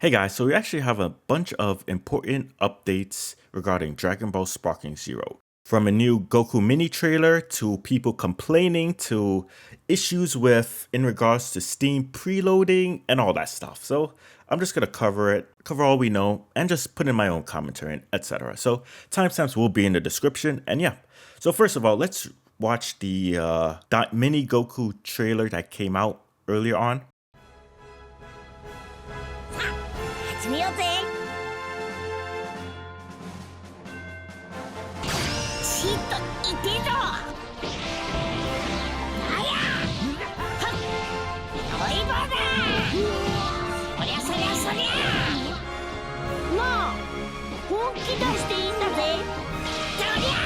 Hey guys, so we actually have a bunch of important updates regarding Dragon Ball Sparking Zero. From a new Goku Mini trailer to people complaining to issues with in regards to Steam preloading and all that stuff. So I'm just gonna cover all we know, and just put in my own commentary, etc. So timestamps will be in the description, and yeah. So first of all, let's watch the Mini Goku trailer that came out earlier on. 始めようぜ。シートいてえぞ。あやはっトイボーだ。そりゃそりゃそりゃ。なあ本気出していいんだぜ。そりゃ。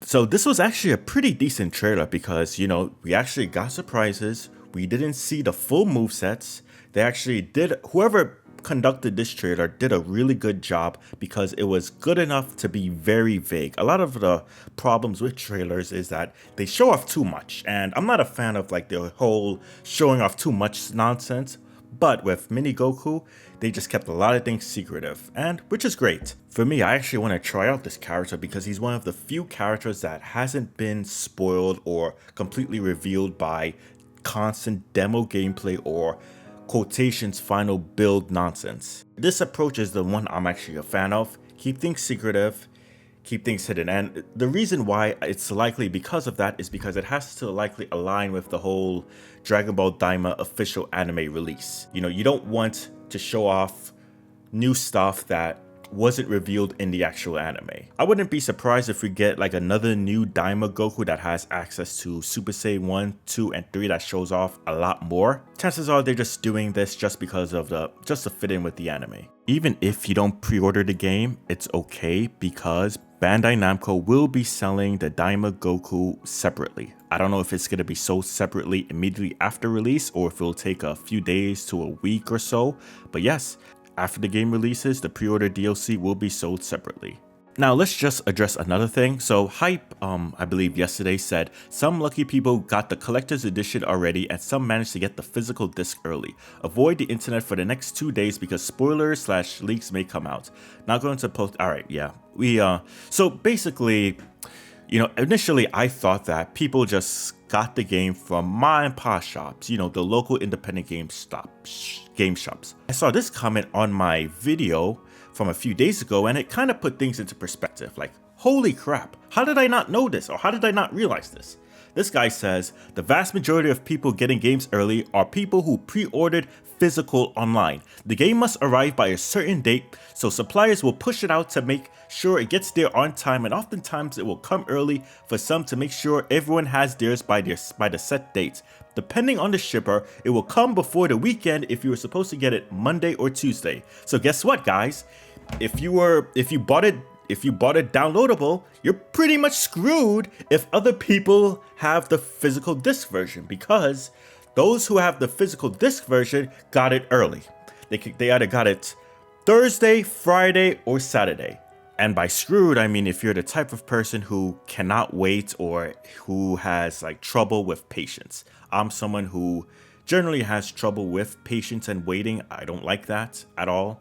So this was actually a pretty decent trailer because, you know, we actually got surprises. We didn't see the full movesets. They actually did, whoever conducted this trailer did a really good job because it was good enough to be very vague. A lot of the problems with trailers is that they show off too much, and I'm not a fan of like the whole showing off too much nonsense. But with Mini Goku, they just kept a lot of things secretive, and which is great. For me, I actually want to try out this character because he's one of the few characters that hasn't been spoiled or completely revealed by constant demo gameplay or quotations final build nonsense. This approach is the one I'm actually a fan of. Keep things secretive, keep things hidden, and the reason why it's likely because of that is because it has to likely align with the whole Dragon Ball DAIMA official anime release. You know, you don't want to show off new stuff that wasn't revealed in the actual anime. I wouldn't be surprised if we get like another new DAIMA Goku that has access to Super Saiyan 1, 2, and 3 that shows off a lot more. Chances are they're just doing this just because of just to fit in with the anime. Even if you don't pre-order the game, it's okay because Bandai Namco will be selling the DAIMA Goku separately. I don't know if it's going to be sold separately immediately after release or if it'll take a few days to a week or so, but yes, after the game releases, the pre-order DLC will be sold separately. Now let's just address another thing. So Hype, I believe yesterday said some lucky people got the collector's edition already and some managed to get the physical disc early. Avoid the internet for the next 2 days because spoilers / leaks may come out. Not going to post. All right, yeah, so basically, you know, initially I thought that people just got the game from ma and pa shops, you know, the local independent game shops. I saw this comment on my video from a few days ago and it kind of put things into perspective. Like, holy crap, how did I not know this, or how did I not realize this? This guy says the vast majority of people getting games early are people who pre-ordered physical online. The game must arrive by a certain date, so suppliers will push it out to make sure it gets there on time, and oftentimes it will come early for some to make sure everyone has theirs by the set dates. Depending on the shipper, it will come before the weekend if you were supposed to get it Monday or Tuesday. So guess what, guys? If you bought it downloadable, you're pretty much screwed if other people have the physical disc version, because those who have the physical disc version got it early. They either got it Thursday, Friday, or Saturday. And by screwed, I mean if you're the type of person who cannot wait or who has like trouble with patience. I'm someone who generally has trouble with patience and waiting. I don't like that at all.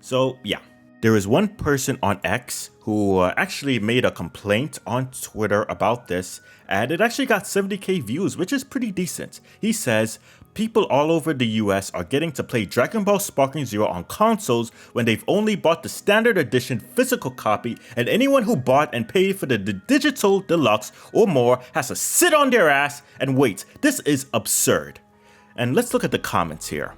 So yeah. There is one person on X who actually made a complaint on Twitter about this, and it actually got 70k views, which is pretty decent. He says, people all over the US are getting to play Dragon Ball Sparking Zero on consoles when they've only bought the standard edition physical copy, and anyone who bought and paid for the digital deluxe or more has to sit on their ass and wait. This is absurd. And let's look at the comments here.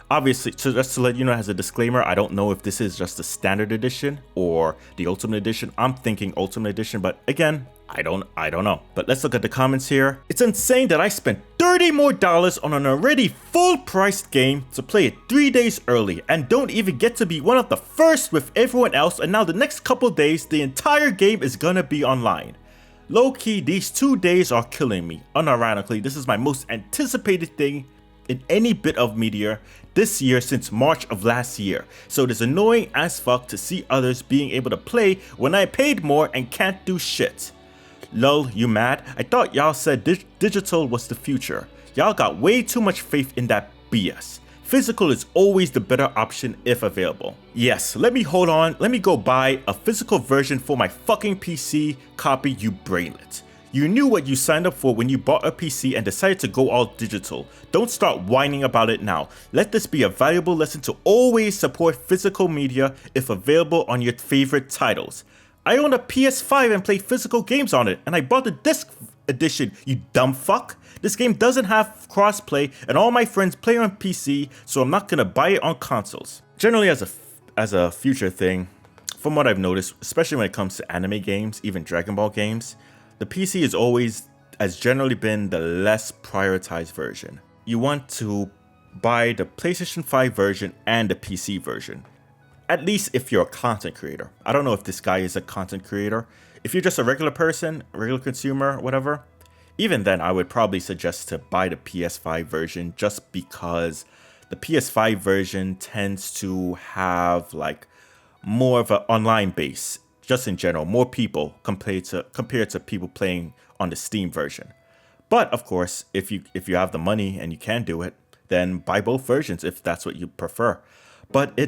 Obviously, so just to let you know as a disclaimer, I don't know if this is just the standard edition or the Ultimate Edition. I'm thinking Ultimate Edition, but again, I don't know. But let's look at the comments here. It's insane that I spent $30 more on an already full-priced game to play it 3 days early and don't even get to be one of the first with everyone else, and now the next couple days, the entire game is gonna be online. Low-key, these 2 days are killing me. Unironically, this is my most anticipated thing in any bit of media this year since March of last year, so it is annoying as fuck to see others being able to play when I paid more and can't do shit. Lol, you mad? I thought y'all said digital was the future. Y'all got way too much faith in that BS. Physical is always the better option if available. Yes, let me go buy a physical version for my fucking PC copy, you brainlet. You knew what you signed up for when you bought a PC and decided to go all digital. Don't start whining about it now. Let this be a valuable lesson to always support physical media if available on your favorite titles. I own a PS5 and play physical games on it, and I bought the disc edition, you dumb fuck. This game doesn't have crossplay, and all my friends play on PC, so I'm not gonna buy it on consoles. Generally, as a future thing, from what I've noticed, especially when it comes to anime games, even Dragon Ball games, the PC has generally been the less prioritized version. You want to buy the PlayStation 5 version and the PC version. At least if you're a content creator. I don't know if this guy is a content creator. If you're just a regular person, regular consumer, whatever, even then I would probably suggest to buy the PS5 version just because the PS5 version tends to have like more of an online base, just in general, more people compared to people playing on the Steam version. But of course, if you have the money and you can do it, then buy both versions if that's what you prefer. But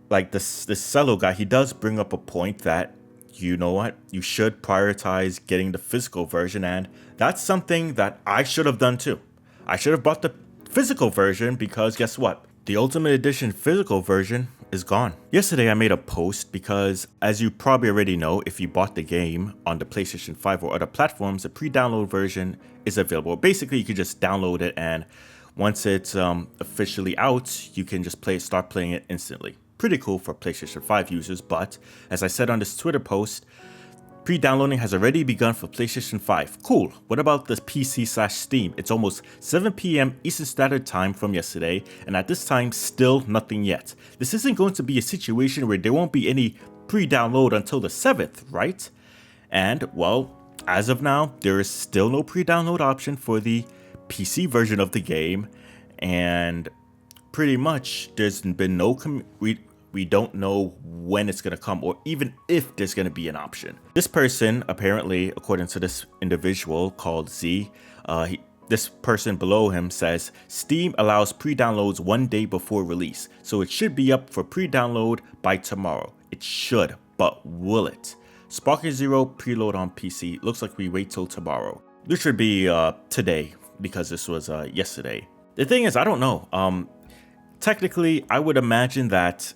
like this Cello guy, he does bring up a point that, you know what, you should prioritize getting the physical version, and that's something that I should have done too. I should have bought the physical version because guess what? The Ultimate Edition physical version is gone. Yesterday I made a post because, as you probably already know, if you bought the game on the PlayStation 5 or other platforms, the pre-download version is available. Basically, you can just download it, and once it's officially out, you can just start playing it instantly. Pretty cool for PlayStation 5 users, but as I said on this Twitter post, pre-downloading has already begun for PlayStation 5. Cool. What about the PC/Steam? It's almost 7 p.m. Eastern Standard Time from yesterday, and at this time, still nothing yet. This isn't going to be a situation where there won't be any pre-download until the 7th, right? And, well, as of now, there is still no pre-download option for the PC version of the game, and pretty much there's been no we don't know when it's going to come or even if there's going to be an option. This person, apparently, according to this individual called Z, this person below him says, Steam allows pre-downloads 1 day before release, so it should be up for pre-download by tomorrow. It should, but will it? Sparking Zero preload on PC. Looks like we wait till tomorrow. This should be today because this was yesterday. The thing is, I don't know. Technically, I would imagine that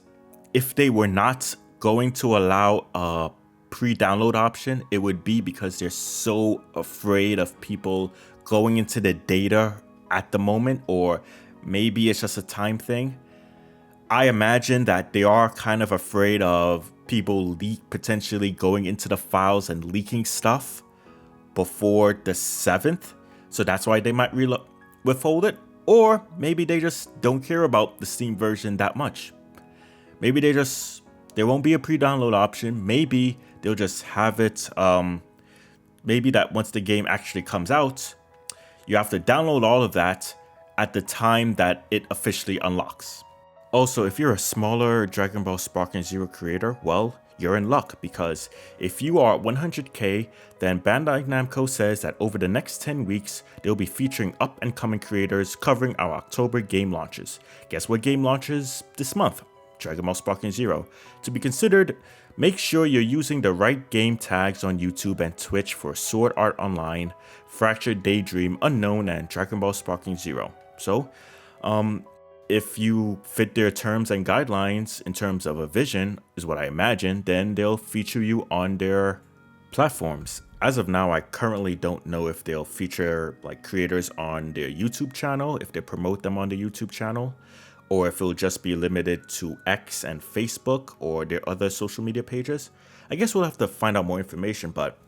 if they were not going to allow a pre-download option, it would be because they're so afraid of people going into the data at the moment, or maybe it's just a time thing. I imagine that they are kind of afraid of people potentially going into the files and leaking stuff before the 7th. So that's why they might withhold it. Or maybe they just don't care about the Steam version that much. Maybe there won't be a pre-download option. Maybe they'll just have it, maybe that once the game actually comes out, you have to download all of that at the time that it officially unlocks. Also, if you're a smaller Dragon Ball Sparking Zero creator, well, you're in luck, because if you are 100k, then Bandai Namco says that over the next 10 weeks, they'll be featuring up-and-coming creators covering our October game launches. Guess what game launches this month? Dragon Ball Sparking Zero. To be considered, make sure you're using the right game tags on YouTube and Twitch for Sword Art Online, Fractured Daydream, Unknown, and Dragon Ball Sparking Zero. So, if you fit their terms and guidelines in terms of a vision, is what I imagine, then they'll feature you on their platforms. As of now, I currently don't know if they'll feature like creators on their YouTube channel, if they promote them on the YouTube channel, or if it'll just be limited to X and Facebook or their other social media pages. I guess we'll have to find out more information, but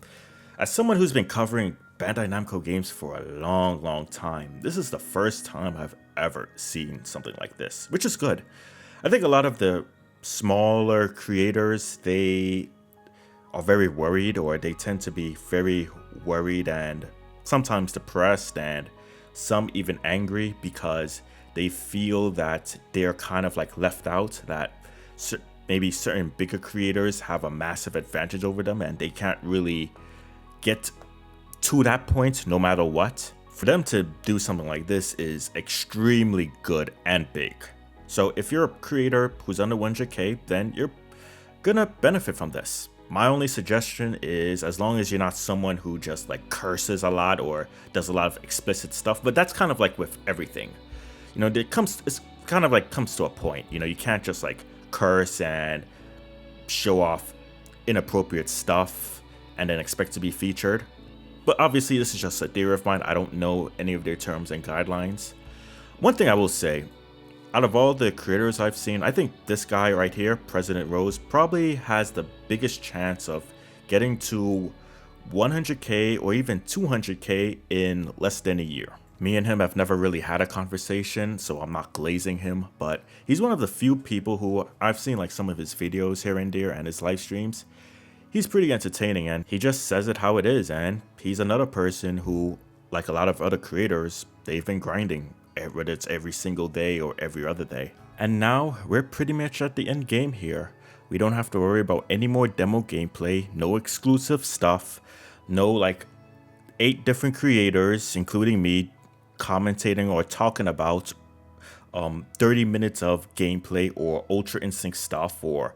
as someone who's been covering Bandai Namco games for a long time, this is the first time I've ever seen something like this, which is good. I think a lot of the smaller creators, they are very worried, or they tend to be very worried and sometimes depressed and some even angry because they feel that they're kind of like left out, that maybe certain bigger creators have a massive advantage over them and they can't really get to that point no matter what. for them to do something like this is extremely good and big. So if you're a creator who's under 100k, then you're gonna benefit from this. My only suggestion is, as long as you're not someone who just like curses a lot or does a lot of explicit stuff, but that's kind of like with everything. You know, it's kind of like comes to a point. You know, you can't just like curse and show off inappropriate stuff and then expect to be featured. But obviously this is just a theory of mine. I don't know any of their terms and guidelines. One thing I will say, out of all the creators I've seen, I think this guy right here, President Rose, probably has the biggest chance of getting to 100k or even 200k in less than a year. Me and him have never really had a conversation, so I'm not glazing him, but he's one of the few people who I've seen like some of his videos here and there and his live streams. He's pretty entertaining and he just says it how it is, and he's another person who, like a lot of other creators, they've been grinding, whether it's every single day or every other day. And now we're pretty much at the end game here. We don't have to worry about any more demo gameplay, no exclusive stuff, no like 8 different creators, including me, commentating or talking about 30 minutes of gameplay or Ultra Instinct stuff or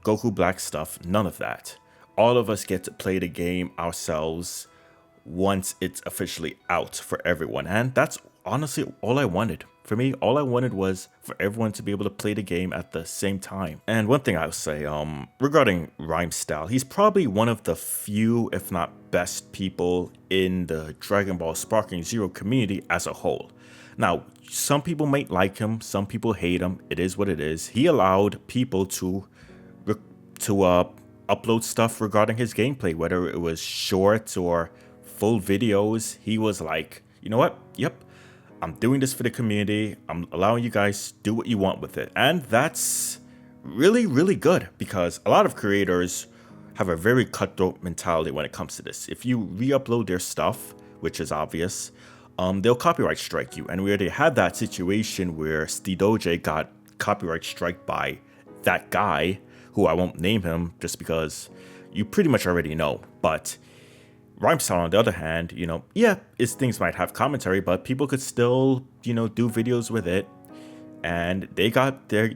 Goku Black stuff. None of that. All of us get to play the game ourselves once it's officially out for everyone, and that's honestly all I wanted. For me, all I wanted was for everyone to be able to play the game at the same time. And one thing I'll say, regarding Rhyme Style, he's probably one of the few, if not best people in the Dragon Ball Sparking Zero community as a whole. Now, some people might like him, some people hate him. It is what it is. He allowed people to upload stuff regarding his gameplay, whether it was shorts or full videos. He was like, you know what? Yep, I'm doing this for the community. I'm allowing you guys to do what you want with it. And that's really, really good, because a lot of creators have a very cutthroat mentality when it comes to this. If you re-upload their stuff, which is obvious, they'll copyright strike you. And we already had that situation where Stedoje got copyright strike by that guy, who I won't name him just because you pretty much already know. But Rhymestyle, on the other hand, you know, yeah, his things might have commentary, but people could still, you know, do videos with it, and they got their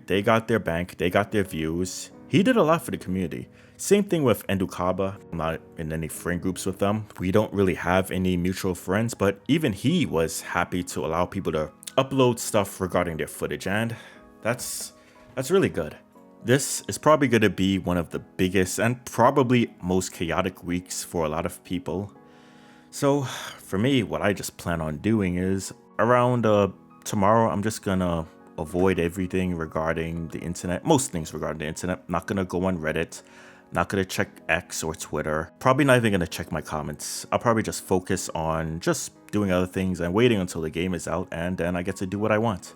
bank, they got their views. He did a lot for the community. Same thing with Endukaba. I'm not in any friend groups with them. We don't really have any mutual friends, but even he was happy to allow people to upload stuff regarding their footage, and that's really good. This is probably going to be one of the biggest and probably most chaotic weeks for a lot of people. So for me, what I just plan on doing is around tomorrow, I'm just going to avoid everything regarding the internet. Most things regarding the internet. Not going to go on Reddit. Not going to check X or Twitter. Probably not even going to check my comments. I'll probably just focus on just doing other things and waiting until the game is out, and then I get to do what I want.